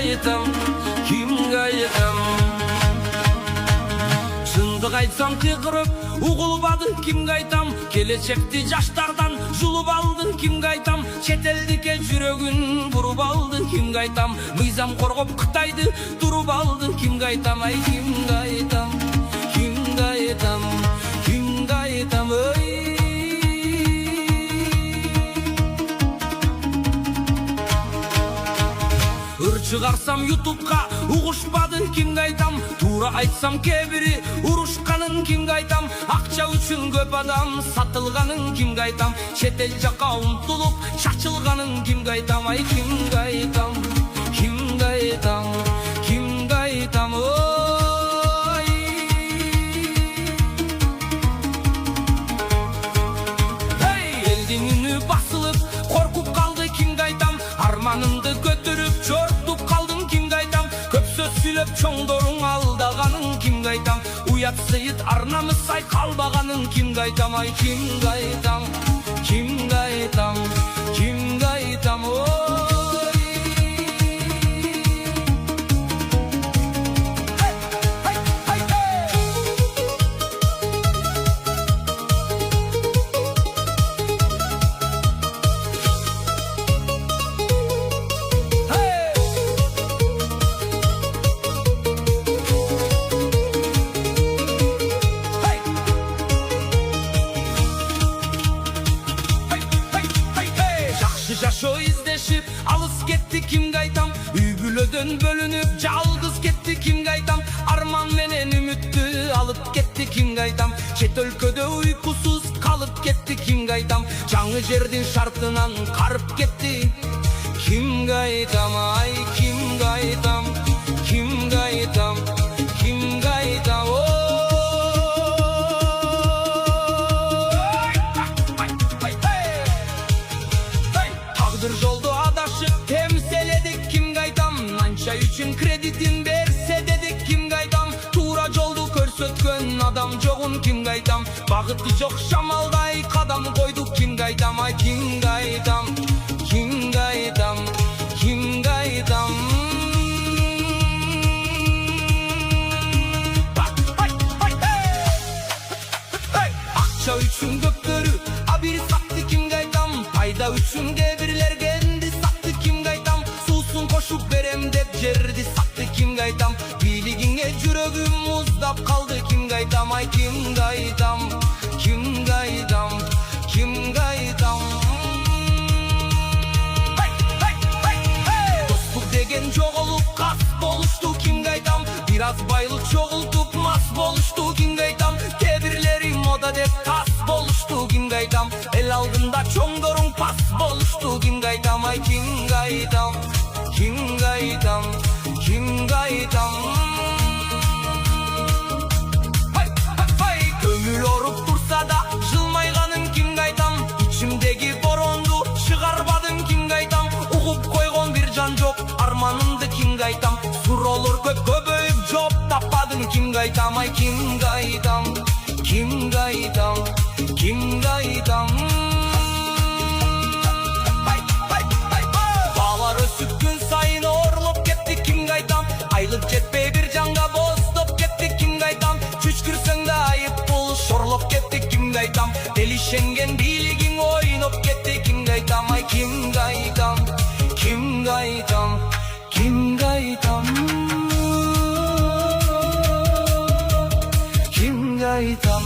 айтам, кимге айтам? Шындық айтсам текіріп, уғылбады кимге айтам? Келечекті жаштардан жұлып алды кимге айтам? Шетелдіке жүрегін бұрып алды кимге айтам? Мыйзам қорғып Қытайды тұрып алды кимге айтам? Ай, кимге айтам, кимге айтам, кимге айтам, ой. Шығарсам ютубқа ұғышпады кимге айтам? Тура айтсам кебірі ұрышқанын кимге айтам? Ақша үшін көп адам сатылғанын кимге айтам? Шетел жаққа ұмтылып шашылғанын кимге айтам? Ай, кимге айтам, кимге айтам, кимге айтам, ой. Елдің үні басылып қорқып қалды кимге айтам? Арманымды көтіріп жортып қалдың кимге айтам? Көп сөз сөйлеп чоңдорың алдағанын кимге айтам? Уят сыйыт арнамыз сай қалбағанын кимге айтам? Ай, кимге айтам, кимге айтам, кимге айтам, ой. Жашо издешіп, алыс кетті кимге айтам? Үй-бүлөдөн бөлініп, жалғыз кетті кимге айтам? Арман менен үмітті алып кетті кимге айтам? Шет өлкөдө уйкусуз қалып кетті кимге айтам? Жаңы жердің шартынан қарып кетті кимге айтам? Ай, кимге айтам, кимге айтам, кимге айтам, ой. Жолду адашып темселедік кимге айтам? Анча үшін кредитин берсе дедік кимге айтам? Тура жолду көрсөткөн адам жоғын кимге айтам? Бағыты жоқ шамалдай қадам қойдuk кимге айтам? Ай, кимге айтам, кимге айтам, кимге айтам? Акча үшін көптөрү абир сатты кимге айтам? Пайда үшін кебирлер кенди сатты кимге айтам? Сусын кошуп берем деп жерди сатты кимге айтам? Бийлигиңе жүрөгүм муздап калды кимге айтам? Ай, кимге айтам, кимге айтам, кимге айтам? Достук деген жоголуп кас болушту кимге айтам? Бир аз байлык чогултуп мас болушту кимге айтам? Кебирлери мода деп тас болушту кимге айтам? Эл алдында чоңдоруң пас болушту кимге айтам? Ай, кимге айтам, кимге айтам, кимге айтам? Көңүл оруп турса да жылмайганын кимге айтам? Ичимдеги боронду чыгарбадым кимге айтам? Угуп койгон бир жан жок арманымды кимге айтам? Суроолор көп көбөйүп жооп таппадым кимге айтам? Ай, кимге айтам, кимге айтам, кимге айтам? Балар өсүп күн сайын орлоп кетти кимге айтам? Айлык жетпей бир жанга боздоп кетти кимге айтам? Чүчкүрсөң да айып бул шорлоп кетти кимге айтам? Делишенген бийлигиң ойноп кетти кимге айтам? Ай, кимге айтам, кимге айтам, кимге айтам? Кимге айтам?